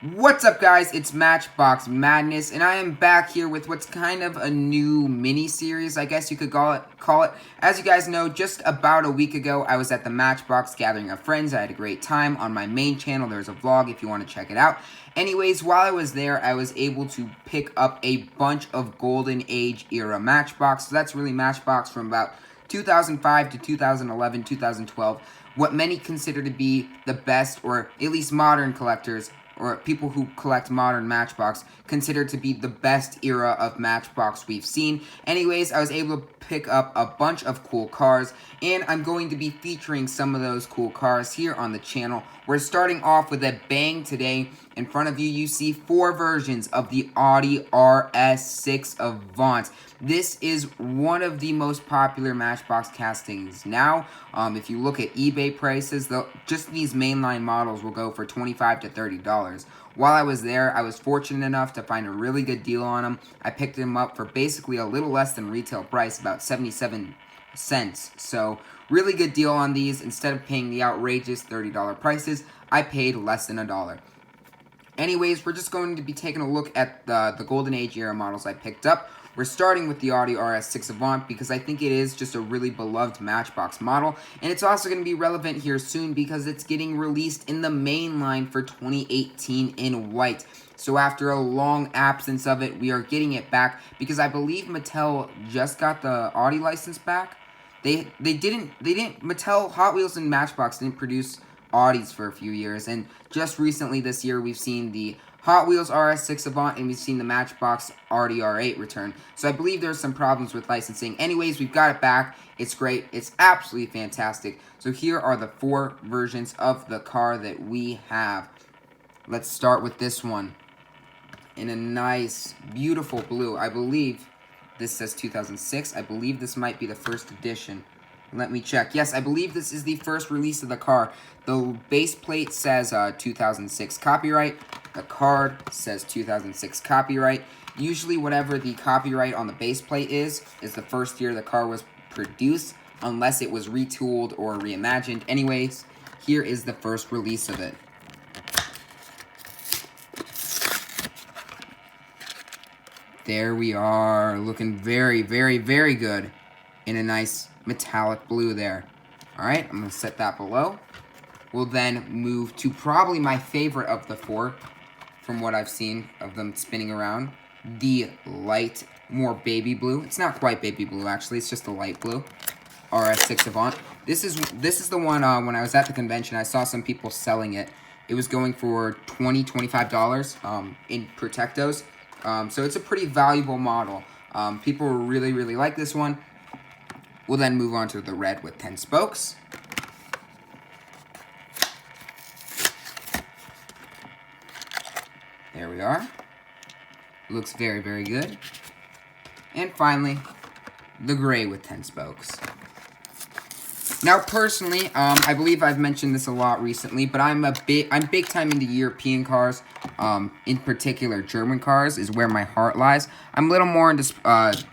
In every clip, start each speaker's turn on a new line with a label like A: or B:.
A: What's up, guys? It's Matchbox Madness, and I am back here with what's kind of a new mini-series, I guess you could call it. As you guys know, just about a week ago, I was at the Matchbox gathering of friends. I had a great time. On my main channel, there's a vlog if you want to check it out. Anyways, while I was there, I was able to pick up a bunch of Golden Age era Matchbox. So that's really Matchbox from about 2005 to 2011, 2012. What many consider to be the best, or at least modern collectors, or people who collect modern Matchbox, considered to be the best era of Matchbox we've seen. Anyways, I was able to pick up a bunch of cool cars, and I'm going to be featuring some of those cool cars here on the channel. We're starting off with a bang today. In front of you, you see 4 versions of the Audi RS6 Avant. This is one of the most popular Matchbox castings now. If you look at eBay prices, just these mainline models will go for $25 to $30. While I was there, I was fortunate enough to find a really good deal on them. I picked them up for basically a little less than retail price, about 77 cents. So, really good deal on these. Instead of paying the outrageous $30 prices, I paid less than $1. Anyways, we're just going to be taking a look at the Golden Age era models I picked up. We're starting with the Audi RS6 Avant because I think it is just a really beloved Matchbox model. And it's also going to be relevant here soon because it's getting released in the main line for 2018 in white. So after a long absence of it, we are getting it back because I believe Mattel just got the Audi license back. Mattel, Hot Wheels, and Matchbox didn't produce Audis for a few years, and just recently this year we've seen the Hot Wheels RS6 Avant and we've seen the Matchbox Audi R8 return. So I believe there's some problems with licensing. Anyways, we've got it back. It's great. It's absolutely fantastic. So here are the 4 versions of the car that we have. Let's start with this one in a nice, beautiful blue. I believe this says 2006. I believe this might be the first edition. Let me check. Yes, I believe this is the first release of the car. The base plate says 2006 copyright. The card says 2006 copyright. Usually whatever the copyright on the base plate is the first year the car was produced, unless it was retooled or reimagined. Anyways, here is the first release of it. There we are, looking very, very, very good in a nice metallic blue there. Alright, I'm going to set that below. We'll then move to probably my favorite of the 4, from what I've seen of them spinning around. The light, more baby blue. It's not quite baby blue, actually. It's just a light blue. RS6 Avant. This is the one, when I was at the convention, I saw some people selling it. It was going for $20, $25 in Protectos. So it's a pretty valuable model. People really, really like this one. We'll then move on to the red with 10 spokes. There we are. Looks very, very good. And finally, the gray with 10 spokes. Now, personally, I believe I've mentioned this a lot recently, but I'm big time into European cars. In particular, German cars is where my heart lies. I'm a little more into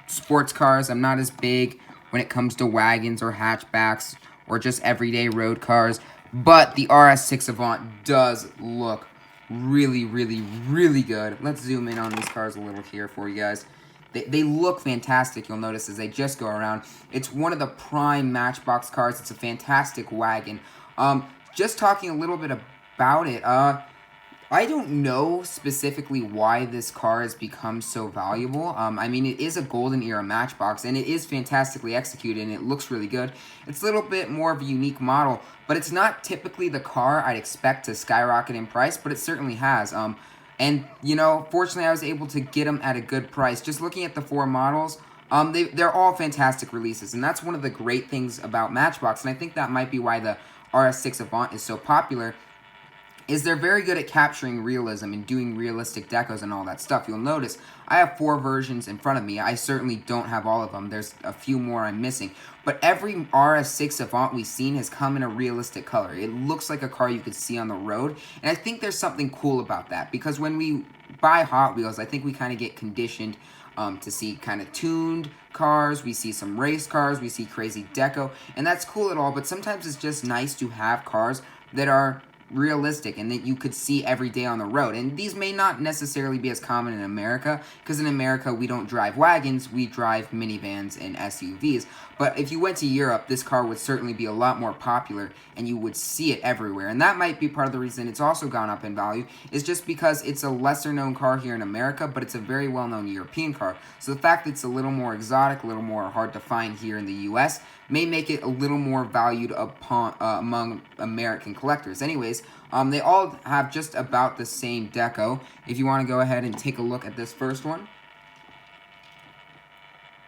A: sports cars. I'm not as big when it comes to wagons or hatchbacks or just everyday road cars. But the RS6 Avant does look really, really, really good. Let's zoom in on these cars a little here for you guys. They look fantastic, you'll notice, as they just go around. It's one of the prime Matchbox cars. It's a fantastic wagon. Just talking a little bit about it, I don't know specifically why this car has become so valuable. I mean, it is a golden era Matchbox, and it is fantastically executed, and it looks really good. It's a little bit more of a unique model, but it's not typically the car I'd expect to skyrocket in price, but it certainly has. And, you know, fortunately, I was able to get them at a good price. Just looking at the 4 models, they're all fantastic releases, and that's one of the great things about Matchbox, and I think that might be why the RS6 Avant is so popular, is they're very good at capturing realism and doing realistic decos and all that stuff. You'll notice I have 4 versions in front of me. I certainly don't have all of them. There's a few more I'm missing. But every RS6 Avant we've seen has come in a realistic color. It looks like a car you could see on the road. And I think there's something cool about that. Because when we buy Hot Wheels, I think we kind of get conditioned to see kind of tuned cars. We see some race cars. We see crazy deco. And that's cool at all. But sometimes it's just nice to have cars that are realistic and that you could see every day on the road. And these may not necessarily be as common in America, because in America we don't drive wagons, we drive minivans and SUVs. But if you went to Europe, this car would certainly be a lot more popular and you would see it everywhere. And that might be part of the reason it's also gone up in value, is just because it's a lesser known car here in America, but it's a very well known European car. So the fact that it's a little more exotic, a little more hard to find here in the US, may make it a little more valued upon among American collectors. Anyways, they all have just about the same deco. If you want to go ahead and take a look at this first one.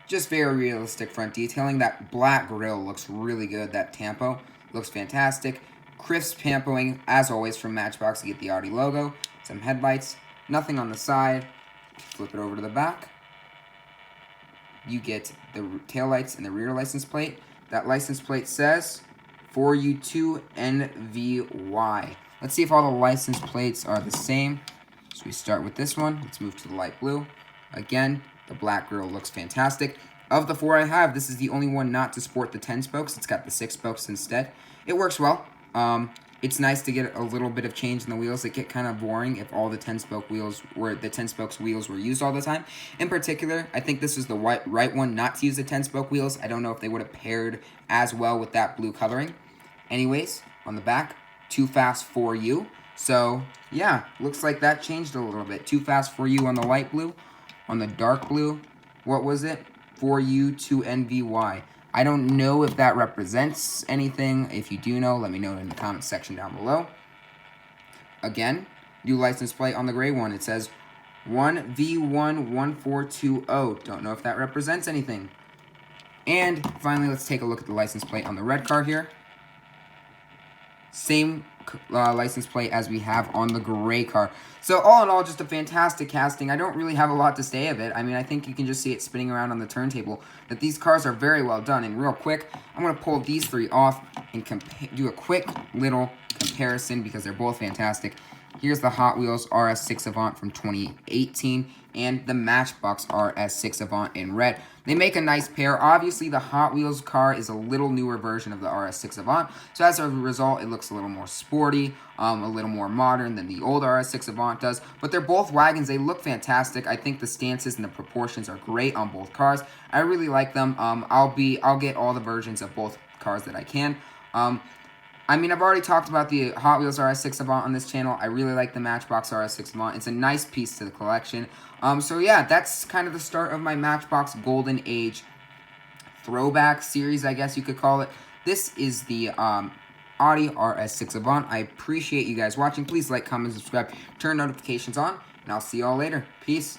A: Just very realistic front detailing. That black grille looks really good. That tampo looks fantastic. Crisp tampoing, as always, from Matchbox. You get the Audi logo, some headlights, nothing on the side. Flip it over to the back. You get the taillights and the rear license plate. That license plate says 4U2NVY. Let's see if all the license plates are the same. So we start with this one. Let's move to the light blue. Again, the black grille looks fantastic. Of the 4 I have, this is the only one not to sport the 10 spokes. It's got the 6 spokes instead. It works well. It's nice to get a little bit of change in the wheels. It get kind of boring if all the 10 spokes wheels were used all the time. In particular, I think this is the right one not to use the 10 spoke wheels. I don't know if they would have paired as well with that blue coloring. Anyways, on the back, Too Fast for You. So yeah, looks like that changed a little bit. Too Fast for You on the light blue. On the dark blue, what was it? 4U2NVY. I don't know if that represents anything. If you do know, let me know in the comment section down below. Again, new license plate on the gray one. It says 1V11420. Don't know if that represents anything. And finally, let's take a look at the license plate on the red car here. Same license plate as we have on the gray car. So all in all, just a fantastic casting. I don't really have a lot to say of it. I mean, I think you can just see it spinning around on the turntable, that these cars are very well done. And real quick, I'm going to pull these 3 off and do a quick little comparison because they're both fantastic. Here's the Hot Wheels RS6 Avant from 2018 and the Matchbox RS6 Avant in red. They make a nice pair. Obviously, the Hot Wheels car is a little newer version of the RS6 Avant, so as a result, it looks a little more sporty, a little more modern than the old RS6 Avant does. But they're both wagons. They look fantastic. I think the stances and the proportions are great on both cars. I really like them. I'll get all the versions of both cars that I can. I mean, I've already talked about the Hot Wheels RS6 Avant on this channel. I really like the Matchbox RS6 Avant. It's a nice piece to the collection. So yeah, that's kind of the start of my Matchbox Golden Age throwback series, I guess you could call it. This is the Audi RS6 Avant. I appreciate you guys watching. Please like, comment, subscribe, turn notifications on, and I'll see y'all later. Peace.